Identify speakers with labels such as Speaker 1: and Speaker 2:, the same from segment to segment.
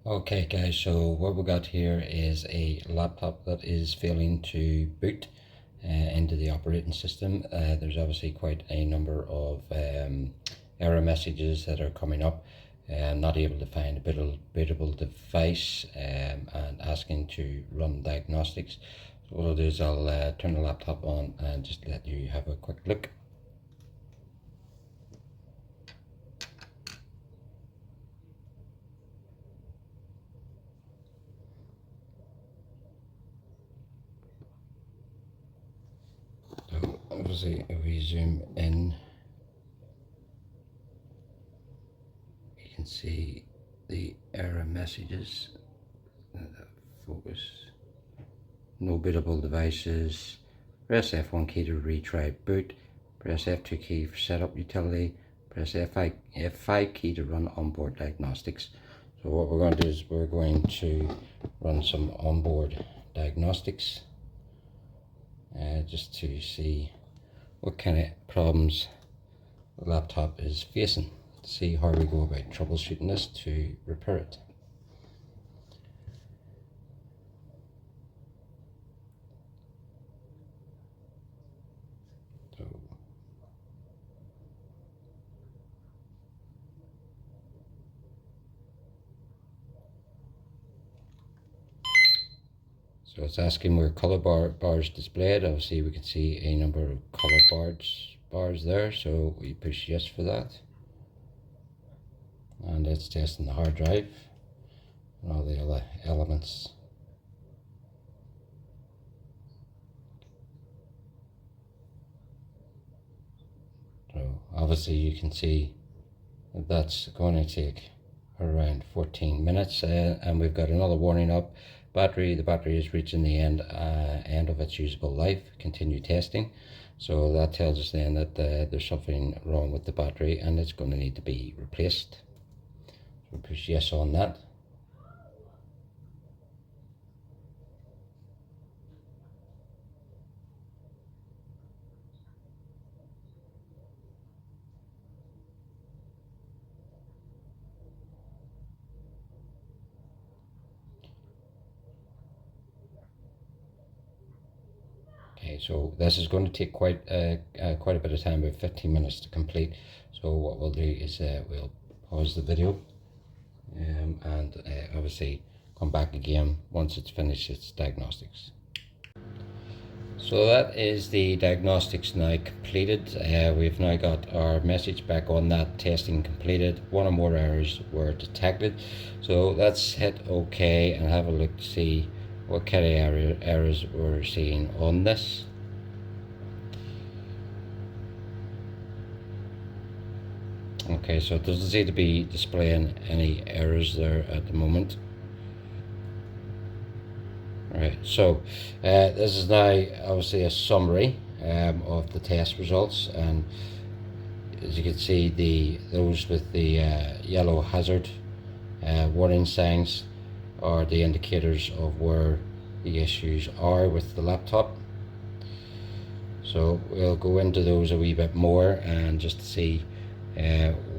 Speaker 1: Okay guys, so what we got here is a laptop that is failing to boot into the operating system. There's obviously quite a number of error messages that are coming up. Not able to find a bootable device and asking to run diagnostics. So what I'll do is I'll turn the laptop on and just let you have a quick look. So obviously if we zoom in, you can see the error messages. Focus. No bootable devices. Press F1 key to retry boot. Press F2 key for setup utility. Press F5 key to run onboard diagnostics. So what we're going to do is we're going to run some onboard diagnostics just to see what kind of problems the laptop is facing. See how we go about troubleshooting this to repair it. So it's asking where color bars displayed. Obviously we can see a number of color bars there, so we push yes for that. And it's testing the hard drive and all the other elements. So obviously you can see that that's going to take around 14 minutes and we've got another warning up. The battery is reaching the end of its usable life. Continue testing. So that tells us then that there's something wrong with the battery and it's going to need to be replaced. So push yes on that. Okay, so this is going to take quite a bit of time, about 15 minutes to complete. So what we'll do is we'll pause the video and obviously come back again once it's finished its diagnostics. So that is the diagnostics now completed. We've now got our message back on that testing completed. One or more errors were detected. So let's hit OK and have a look to see what kind of errors we're seeing on this. Okay, so it doesn't seem to be displaying any errors there at the moment. Right, so this is now obviously a summary of the test results, and as you can see, those with the yellow hazard warning signs are the indicators of where the issues are with the laptop. So we'll go into those a wee bit more and just to see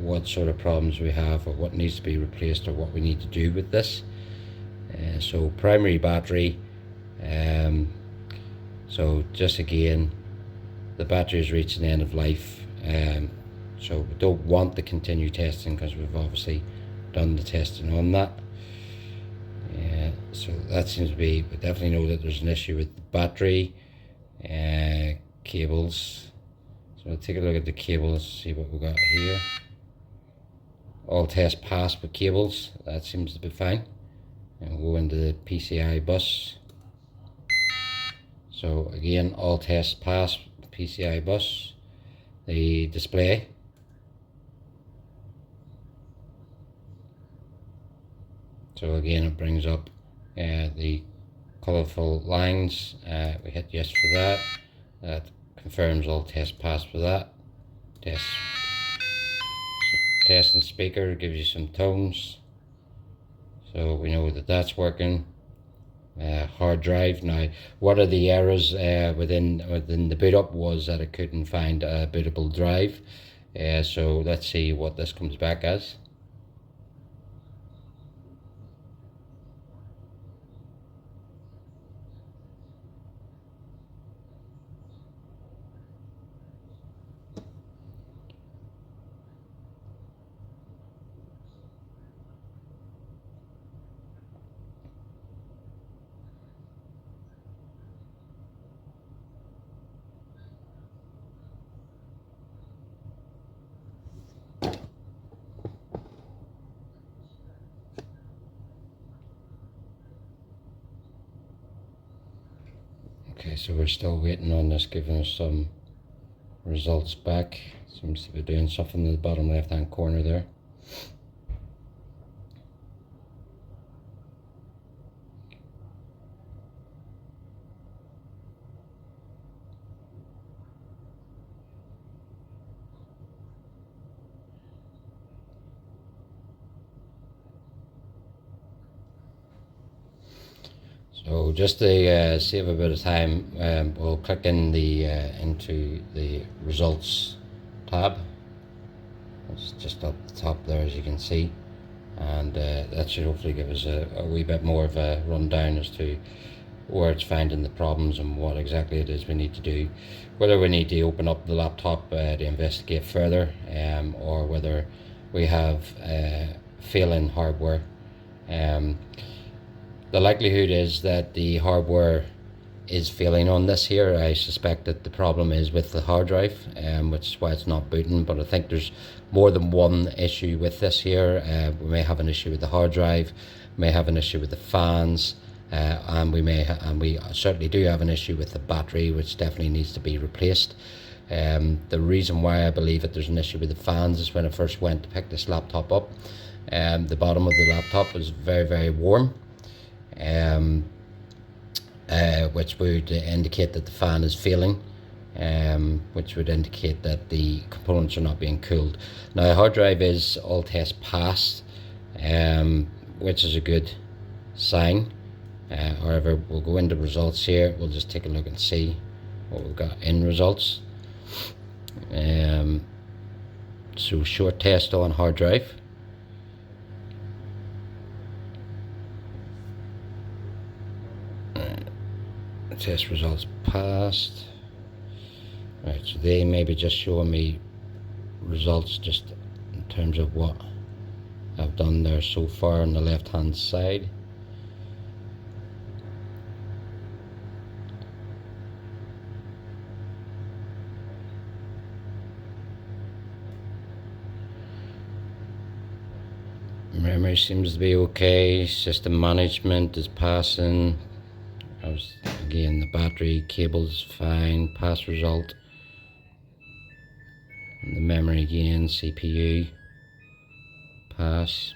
Speaker 1: what sort of problems we have or what needs to be replaced or what we need to do with this. So primary battery, so just again the battery is reaching the end of life, so we don't want to continue testing because we've obviously done the testing on that. So that seems to be, we definitely know that there's an issue with the battery cables. So we'll take a look at the cables, see what we've got here. All tests passed with cables, that seems to be fine. And we'll go into the PCI bus. So again, all tests passed with PCI bus. The display. So again, it brings up the colourful lines. We hit yes for that. That confirms all tests passed for that. Test and speaker gives you some tones, so we know that that's working. Hard drive, now one of the errors within the boot up was that it couldn't find a bootable drive. So let's see what this comes back as. Okay, so we're still waiting on this giving us some results back. Seems to be doing something in the bottom left hand corner there. So just to save a bit of time, we'll click in the into the results tab. It's just up the top there, as you can see, and that should hopefully give us a wee bit more of a rundown as to where it's finding the problems and what exactly it is we need to do, whether we need to open up the laptop to investigate further, or whether we have failing hardware. The likelihood is that the hardware is failing on this here. I suspect that the problem is with the hard drive, which is why it's not booting, but I think there's more than one issue with this here. We may have an issue with the hard drive, may have an issue with the fans, and we certainly do have an issue with the battery, which definitely needs to be replaced. The reason why I believe that there's an issue with the fans is when I first went to pick this laptop up, the bottom of the laptop was very, very warm, which would indicate that the fan is failing, which would indicate that the components are not being cooled. Now, a hard drive is all tests passed, which is a good sign. However, we'll go into results here. We'll just take a look and see what we've got in results. So short test on hard drive. Test results passed. Right, so they may be just showing me results just in terms of what I've done there so far on the left hand side. Memory seems to be okay. System management is passing. Again, the battery cable's fine. Pass result. And the memory again, CPU. Pass.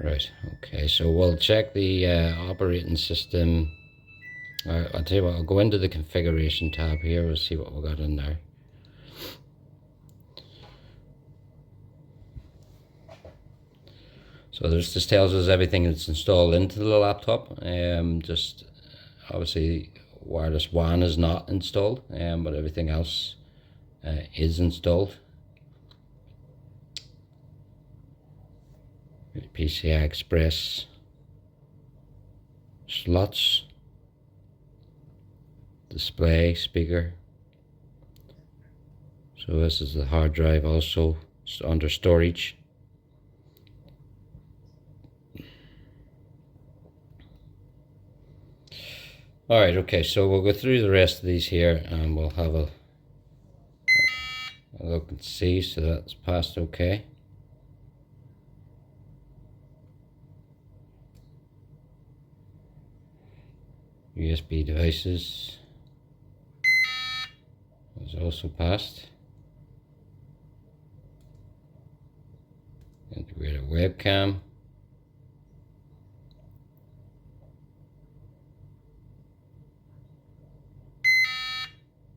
Speaker 1: Right, okay, so we'll check the operating system. I'll tell you what, I'll go into the configuration tab here. We'll see what we got in there. So this tells us everything that's installed into the laptop. Just obviously wireless WAN is not installed, but everything else is installed. PCI Express slots, display, speaker. So this is the hard drive also under storage. Alright, okay, so we'll go through the rest of these here and we'll have a look and see. So that's passed okay. USB devices was also passed. Integrated webcam.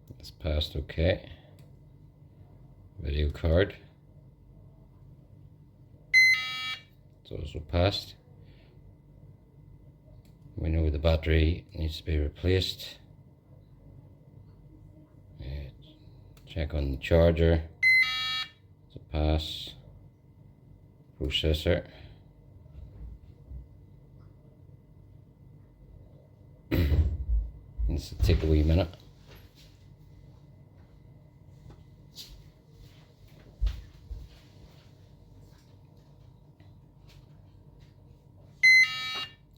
Speaker 1: That's passed okay. Video card. It's also passed. We know the battery needs to be replaced. Check on the charger. It's a pass. Processor. This will take a wee minute.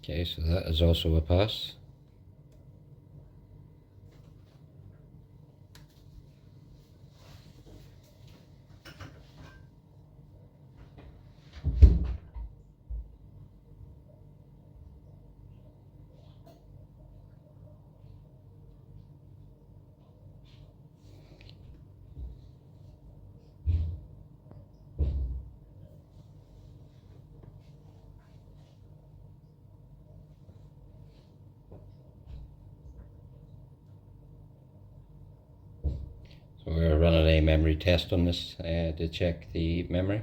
Speaker 1: Okay, so that is also a pass. a memory test on this to check the memory.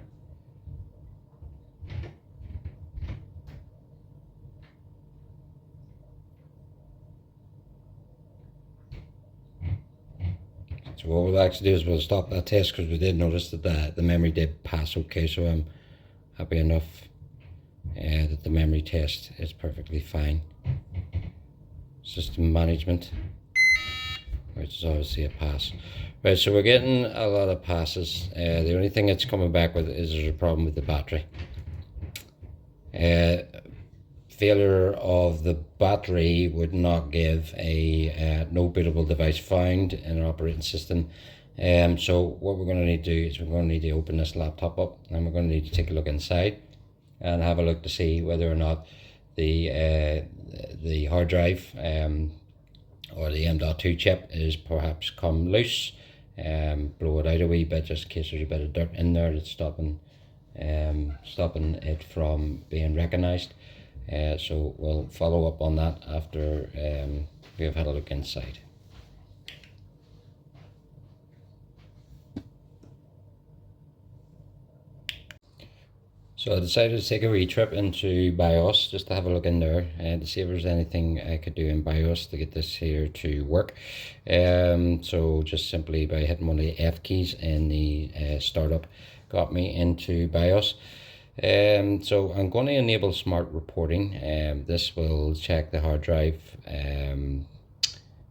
Speaker 1: So what we'll actually do is we'll stop that test, because we did notice that the memory did pass okay, so I'm happy enough that the memory test is perfectly fine. System management, which is obviously a pass. Right, so we're getting a lot of passes. The only thing it's coming back with is there's a problem with the battery. Failure of the battery would not give a no bootable device found in our operating system. So what we're going to need to do is we're going to need to open this laptop up, and we're going to need to take a look inside and have a look to see whether or not the hard drive or the M.2 chip is perhaps come loose. Blow it out a wee bit just in case there's a bit of dirt in there that's stopping it from being recognized. So we'll follow up on that after we have had a look inside. So I decided to take a wee trip into BIOS just to have a look in there and to see if there's anything I could do in BIOS to get this here to work. So just simply by hitting one of the F keys in the startup got me into BIOS. So I'm going to enable smart reporting. This will check the hard drive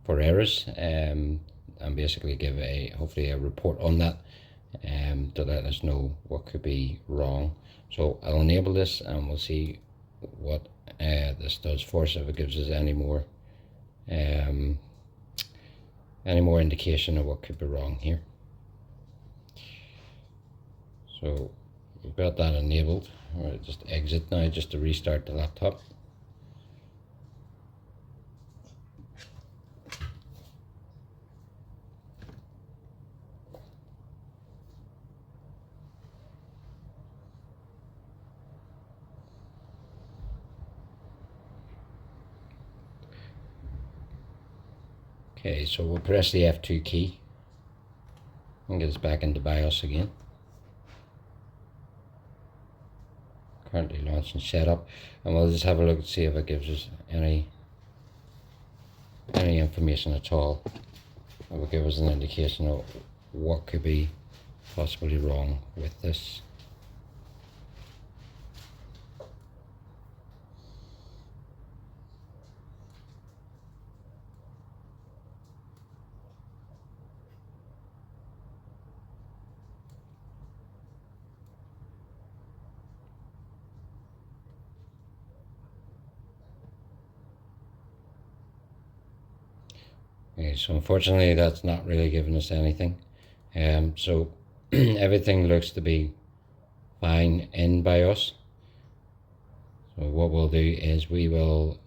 Speaker 1: for errors and basically give hopefully a report on that to let us know what could be wrong. So I'll enable this and we'll see what this does for us, if it gives us any more indication of what could be wrong here. So we've got that enabled. I'll just exit now just to restart the laptop. Okay, so we'll press the F2 key and get us back into BIOS again. Currently launching setup, and we'll just have a look and see if it gives us any information at all. It will give us an indication of what could be possibly wrong with this. Okay, so unfortunately that's not really giving us anything. So everything looks to be fine in BIOS. So what we'll do is we will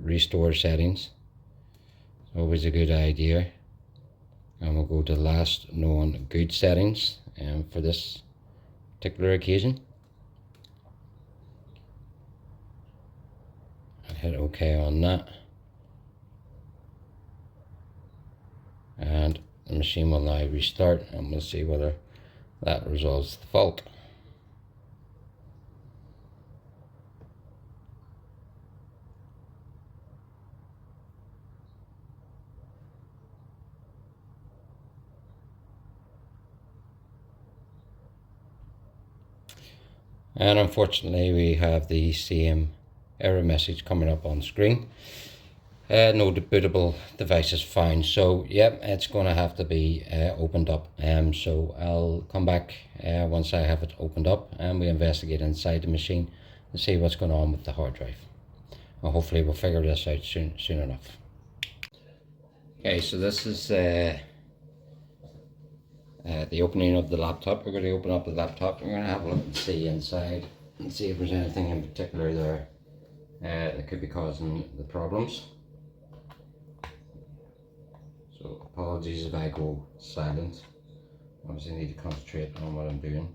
Speaker 1: restore settings. It's always a good idea. And we'll go to last known good settings for this particular occasion. I'll hit OK on that. And the machine will now restart, and we'll see whether that resolves the fault. And unfortunately we have the same error message coming up on screen. No bootable devices found. So yep, it's going to have to be opened up. So I'll come back once I have it opened up and we investigate inside the machine and see what's going on with the hard drive. Well, hopefully we'll figure this out soon enough. Okay, so this is the opening of the laptop. We're going to open up the laptop. We're going to have a look and see inside and see if there's anything in particular there that could be causing the problems. So apologies if I go silent. Obviously I need to concentrate on what I'm doing.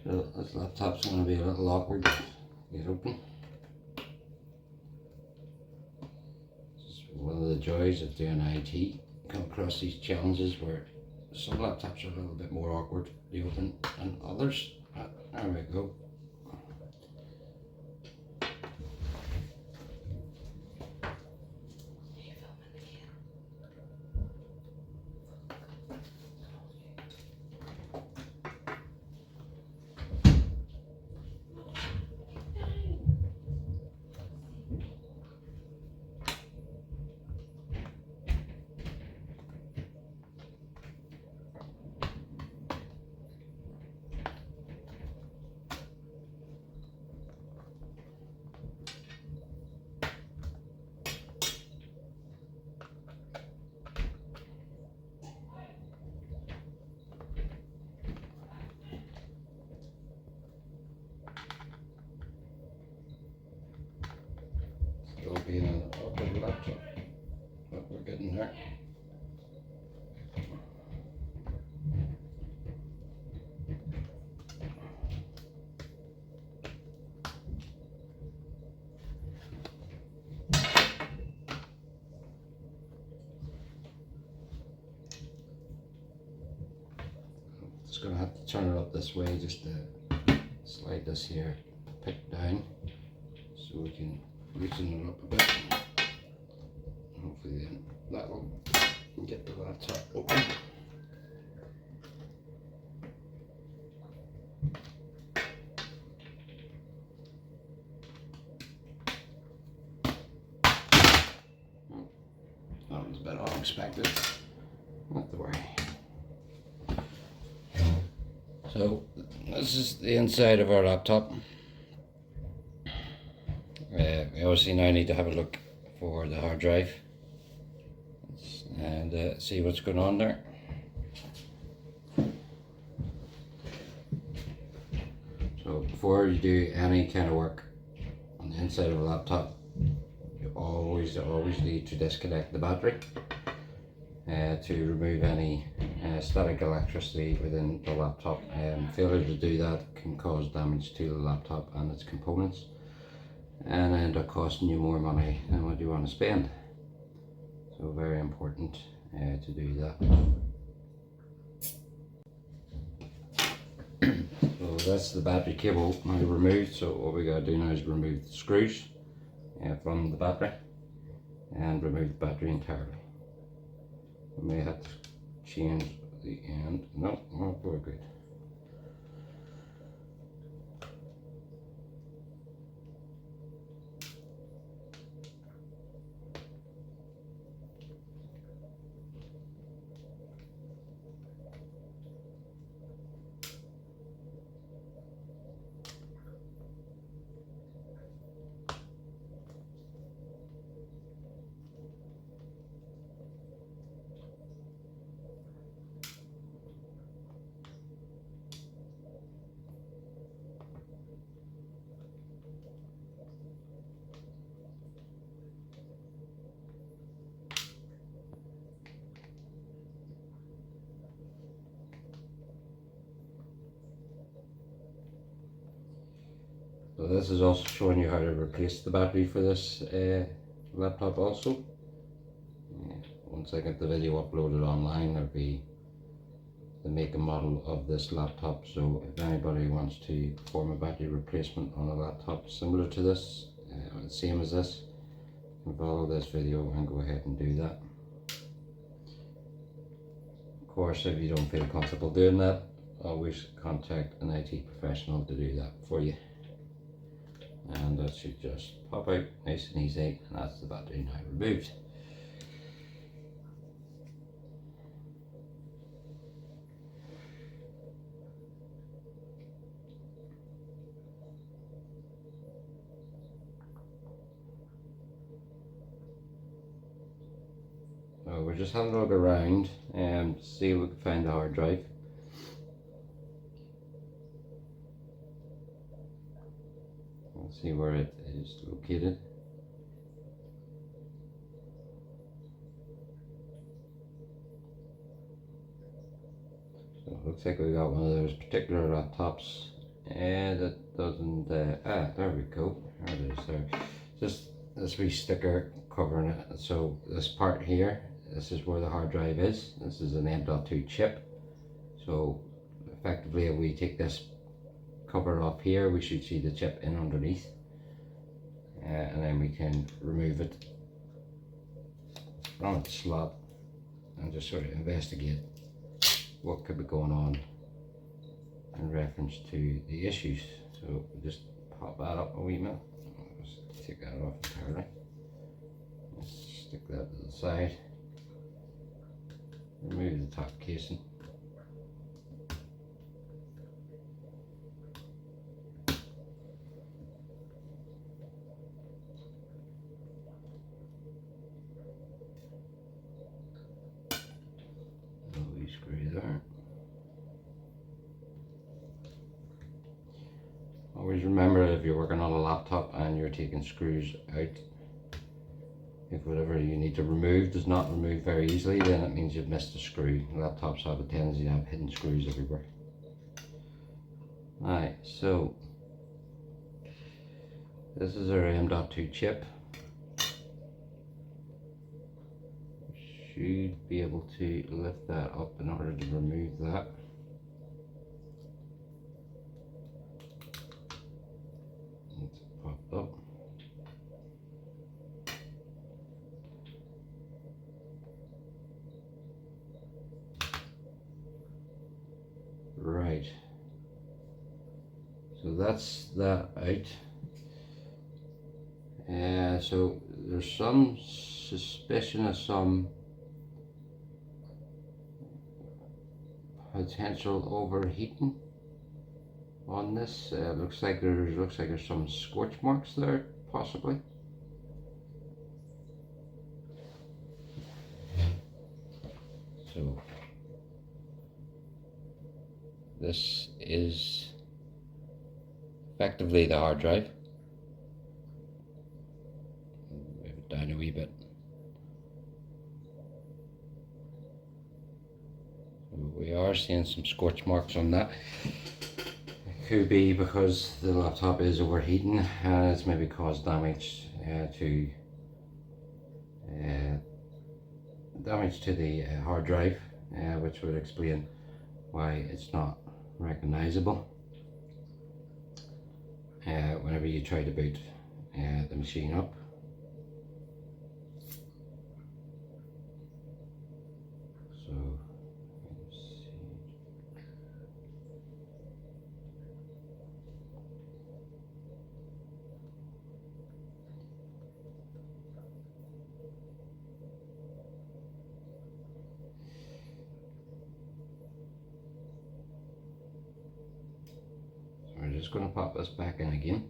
Speaker 1: So this laptop's going to be a little awkward to get open. It's one of the joys of doing IT. Come across these challenges where some laptops are a little bit more awkward to open than others. There we go. Still being an awkward laptop, but we're getting there. Just going to have to turn it up this way just to slide this here pick down so we can loosen it up a bit. Hopefully then that will get the laptop open. That was a bit unexpected, not to worry. So this is the inside of our laptop. We obviously now need to have a look for the hard drive and see what's going on there. So before you do any kind of work on the inside of a laptop, you always need to disconnect the battery to remove any static electricity within the laptop. Failure to do that can cause damage to the laptop and its components and end up costing you more money than what you want to spend. So very important to do that. So that's the battery cable now removed. So what we got to do now is remove the screws from the battery and remove the battery entirely. We may have to change the end. No, we're good. So this is also showing you how to replace the battery for this laptop also. Once I get the video uploaded online, there'll be the make and model of this laptop. So if anybody wants to perform a battery replacement on a laptop similar to this, same as this, you can follow this video and go ahead and do that. Of course, if you don't feel comfortable doing that, always contact an IT professional to do that for you. And that should just pop out nice and easy, and that's the battery now removed. So we're just having a look around and see if we can find the hard drive. Let's see where it is located. So it looks like we got one of those particular laptops That doesn't, there we go, there it is there. Just this wee sticker covering it. So this part here, this is where the hard drive is. This is an M.2 chip. So effectively if we take this cover off here, we should see the chip in underneath. And then we can remove it from its slot and just sort of investigate what could be going on in reference to the issues. So we'll just pop that up a wee minute. Just take that off entirely. Let's stick that to the side. Remove the top casing. Screw there. Always remember, if you're working on a laptop and you're taking screws out, if whatever you need to remove does not remove very easily, then it means you've missed a screw. Laptops have a tendency to have hidden screws everywhere. Alright, so this is our M.2 chip. Should be able to lift that up in order to remove that. It's popped up. Right. So that's that out. So there's some suspicion of some potential overheating on this. Looks like there's some scorch marks there, possibly. So this is effectively the hard drive. Move it down a wee bit. We are seeing some scorch marks on that. It could be because the laptop is overheating and it's maybe caused damage to the hard drive, which would explain why it's not recognizable whenever you try to boot the machine up. So we're just going to pop this back in again.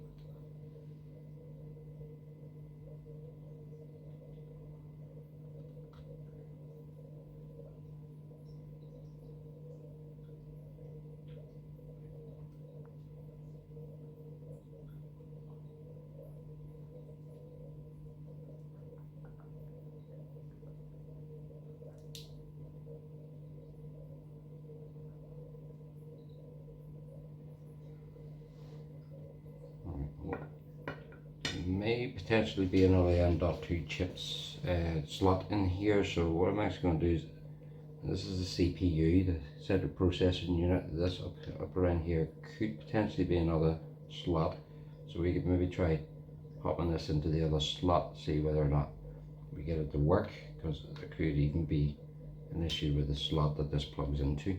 Speaker 1: May potentially be another M.2 chips slot in here. So what I'm actually going to do is, this is the CPU, the central processing unit. This up around here could potentially be another slot. So we could maybe try popping this into the other slot, see whether or not we get it to work, because there could even be an issue with the slot that this plugs into.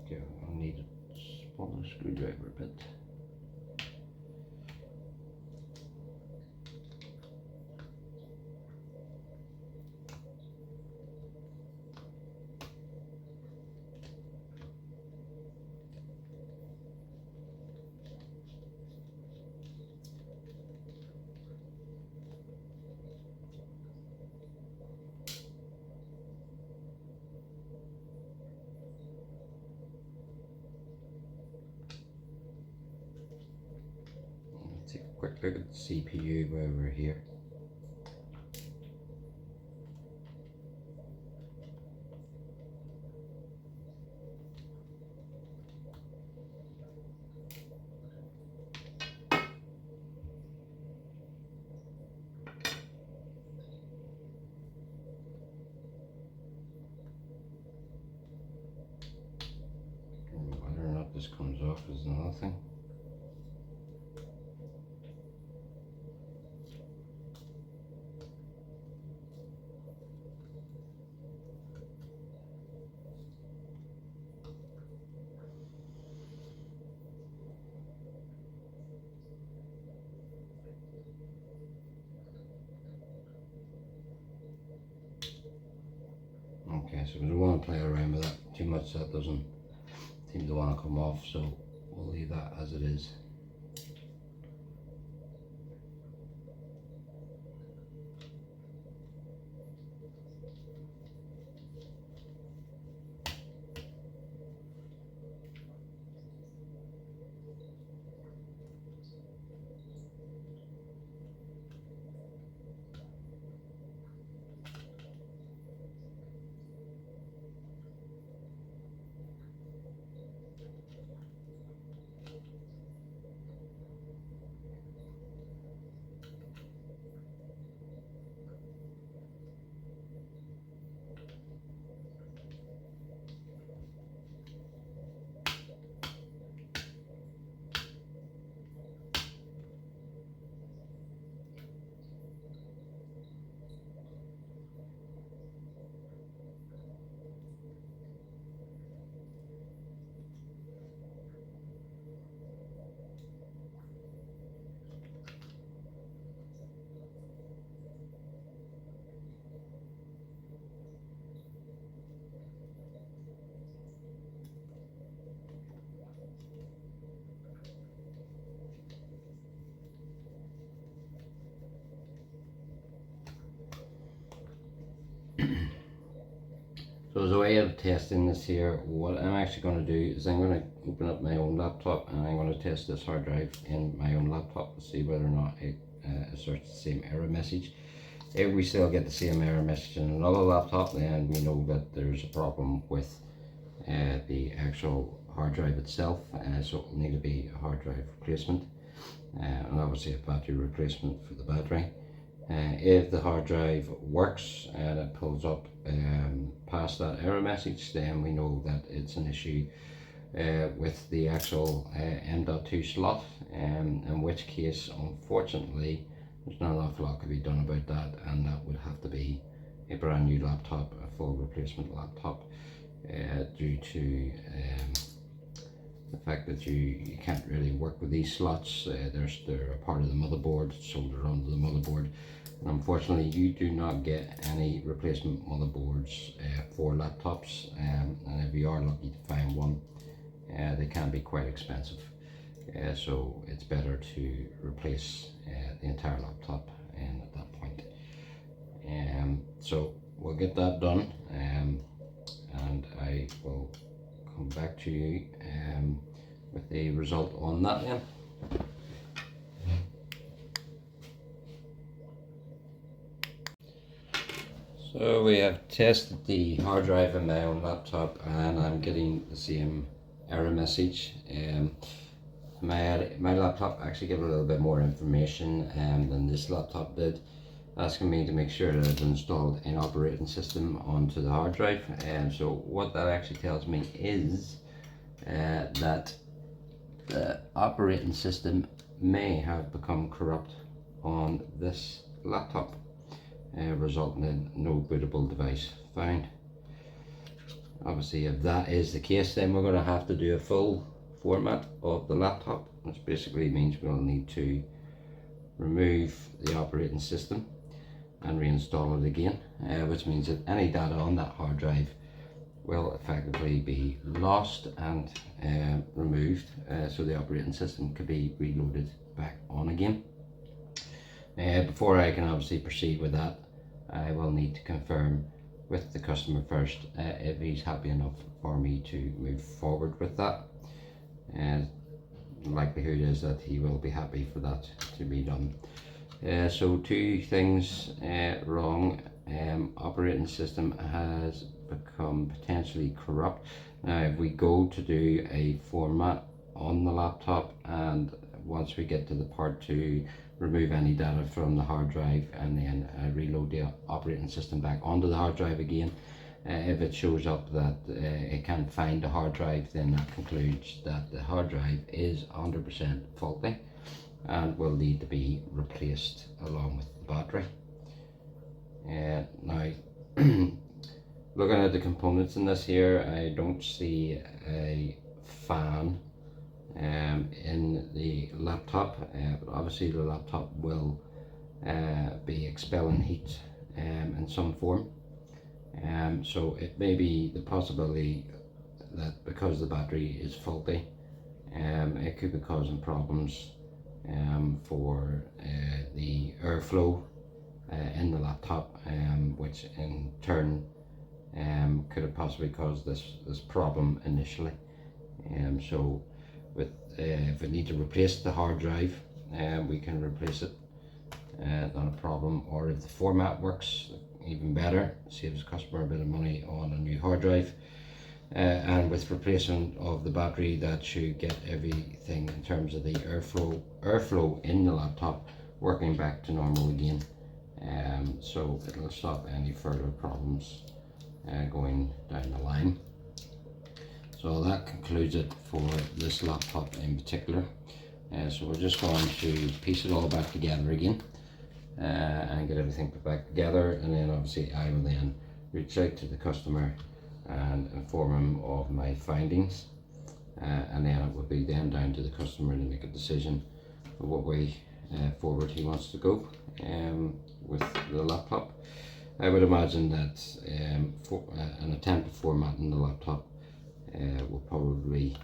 Speaker 1: Okay, I'll need a smaller screwdriver a bit. quick look at the CPU while we're here. Whether or not this comes off is another thing. Okay, so we don't want to play around with that too much. That doesn't seem to want to come off, so we'll leave that as it is. So as a way of testing this here, what I'm actually going to do is I'm going to open up my own laptop and I'm going to test this hard drive in my own laptop to see whether or not it asserts the same error message. If we still get the same error message in another laptop, then we know that there's a problem with the actual hard drive itself, so it will need to be a hard drive replacement, and obviously a battery replacement for the battery. If the hard drive works and it pulls up past that error message, then we know that it's an issue with the actual M.2 slot, in which case, unfortunately, there's not an awful lot could be done about that, and that would have to be a brand new laptop, a full replacement laptop, due to the fact that you can't really work with these slots. They're a part of the motherboard, soldered onto the motherboard, and unfortunately you do not get any replacement motherboards for laptops, and if you are lucky to find one, they can be quite expensive, so it's better to replace the entire laptop at that point. So we'll get that done, and I will come back to you with the result on that then. So we have tested the hard drive in my own laptop and I'm getting the same error message. My laptop actually gave a little bit more information than this laptop did, asking me to make sure that I've installed an operating system onto the hard drive. And so what that actually tells me is that the operating system may have become corrupt on this laptop, resulting in no bootable device found. Obviously, if that is the case, then we're going to have to do a full format of the laptop, which basically means we'll need to remove the operating system and reinstall it again, which means that any data on that hard drive will effectively be lost and removed, so the operating system could be reloaded back on again. Before I can obviously proceed with that, I will need to confirm with the customer first if he's happy enough for me to move forward with that. likelihood is that he will be happy for that to be done. So two things wrong. Operating system has become potentially corrupt. Now if we go to do a format on the laptop, and once we get to the part to remove any data from the hard drive and then reload the operating system back onto the hard drive again, if it shows up that it can't find the hard drive, then that concludes that the hard drive is 100% faulty and will need to be replaced along with the battery. Now looking at the components in this here, I don't see a fan in the laptop, but obviously the laptop will be expelling heat in some form. So it may be the possibility that because the battery is faulty, it could be causing problems for the airflow in the laptop, which in turn could have possibly caused this problem initially. So with if we need to replace the hard drive, we can replace it, not a problem. Or if the format works, even better, saves the customer a bit of money on a new hard drive. And with replacement of the battery, that should get everything in terms of the airflow in the laptop working back to normal again. So it'll stop any further problems going down the line. So that concludes it for this laptop in particular. So we're just going to piece it all back together again and get everything put back together, and then obviously I will then reach out to the customer and inform him of my findings, and then it will be then down to the customer to make a decision of what way forward he wants to go with the laptop. I would imagine that an attempt at formatting the laptop will probably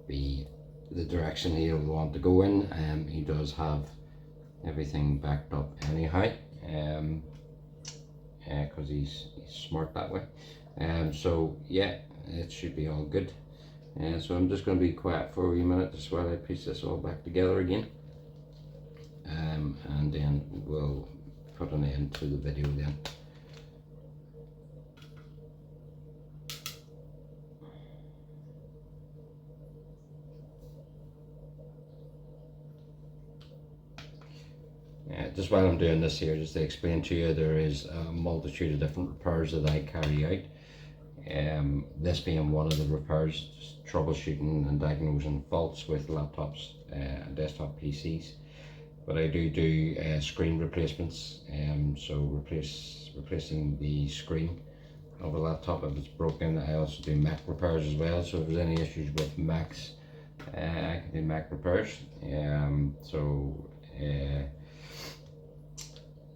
Speaker 1: be the direction he'll want to go in. He does have everything backed up anyhow, because he's smart that way. So yeah, it should be all good. So I'm just going to be quiet for a wee minute just while I piece this all back together again, and then we'll put an end to the video then. Just while I'm doing this here, just to explain to you, there is a multitude of different repairs that I carry out. This being one of the repairs, troubleshooting and diagnosing faults with laptops and desktop PCs. But I do screen replacements, so replacing the screen of a laptop if it's broken. I also do Mac repairs as well, so if there's any issues with Macs, I can do Mac repairs.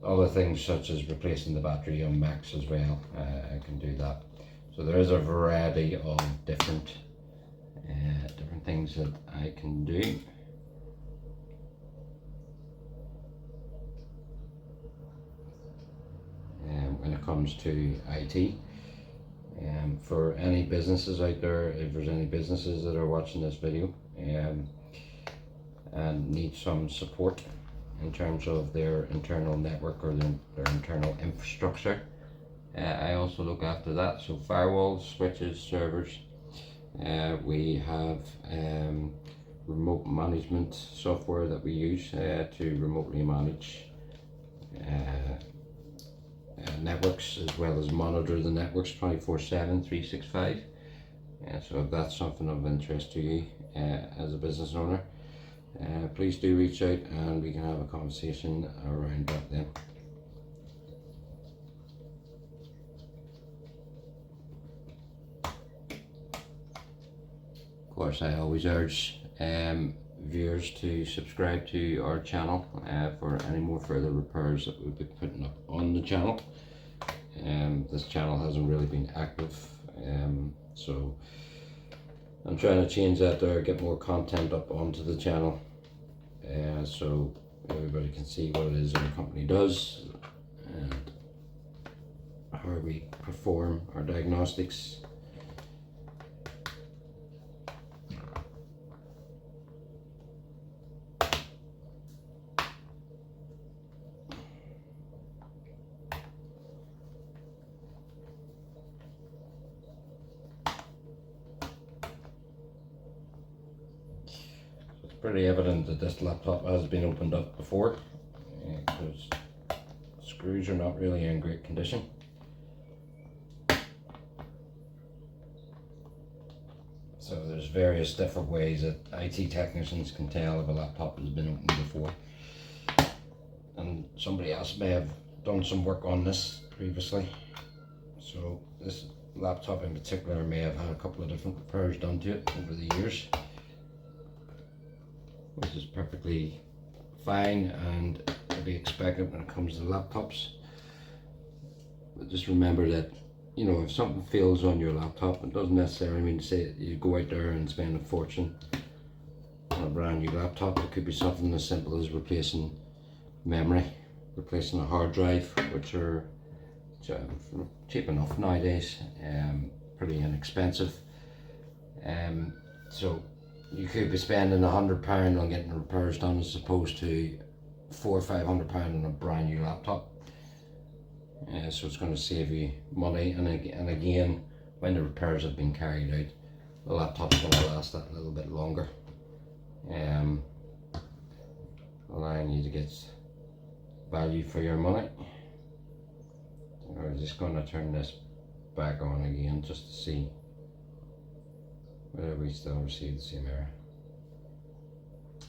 Speaker 1: Other things such as replacing the battery on Macs as well, I can do that. So there is a variety of different things that I can do. When it comes to IT. For any businesses out there, if there's any businesses that are watching this video and need some support in terms of their internal network or their internal infrastructure, I also look after that. So firewalls, switches, servers. We have remote management software that we use to remotely manage networks, as well as monitor the networks 24/7, 365. So if that's something of interest to you as a business owner, please do reach out and we can have a conversation around that then. Of course, I always urge viewers to subscribe to our channel for any more further repairs that we'll be putting up on the channel. This channel hasn't really been active, so I'm trying to change that there, get more content up onto the channel, so everybody can see what it is our company does and how we perform our diagnostics. pretty evident that this laptop has been opened up before, because screws are not really in great condition. So there's various different ways that IT technicians can tell if a laptop has been opened before. And somebody else may have done some work on this previously. So this laptop in particular may have had a couple of different repairs done to it over the years, which is perfectly fine and to be expected when it comes to laptops. But just remember that, you know, if something fails on your laptop, it doesn't necessarily mean to say that you go out there and spend a fortune on a brand new laptop. It could be something as simple as replacing memory, replacing a hard drive, which are cheap enough nowadays, pretty inexpensive. So you could be spending £100 on getting repairs done as opposed to £400 or £500 on a brand new laptop. So it's going to save you money, and again, when the repairs have been carried out, the laptop's going to last that little bit longer, allowing you to get value for your money. I'm just going to turn this back on again just to see whether we still receive the same error,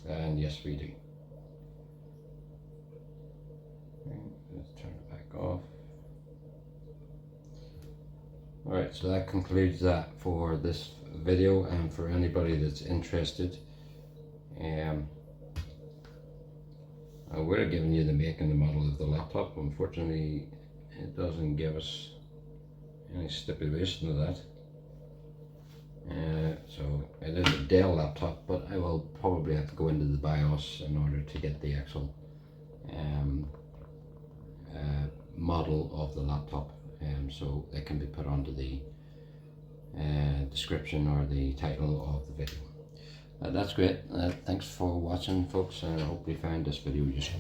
Speaker 1: and yes we do. Let's turn it back off. Alright, so that concludes that for this video, and for anybody that's interested, I would have given you the make and the model of the laptop. Unfortunately, it doesn't give us any stipulation of that. So it is a Dell laptop, but I will probably have to go into the BIOS in order to get the actual model of the laptop, so it can be put onto the description or the title of the video. That's great. Thanks for watching, folks, and I hope you found this video useful.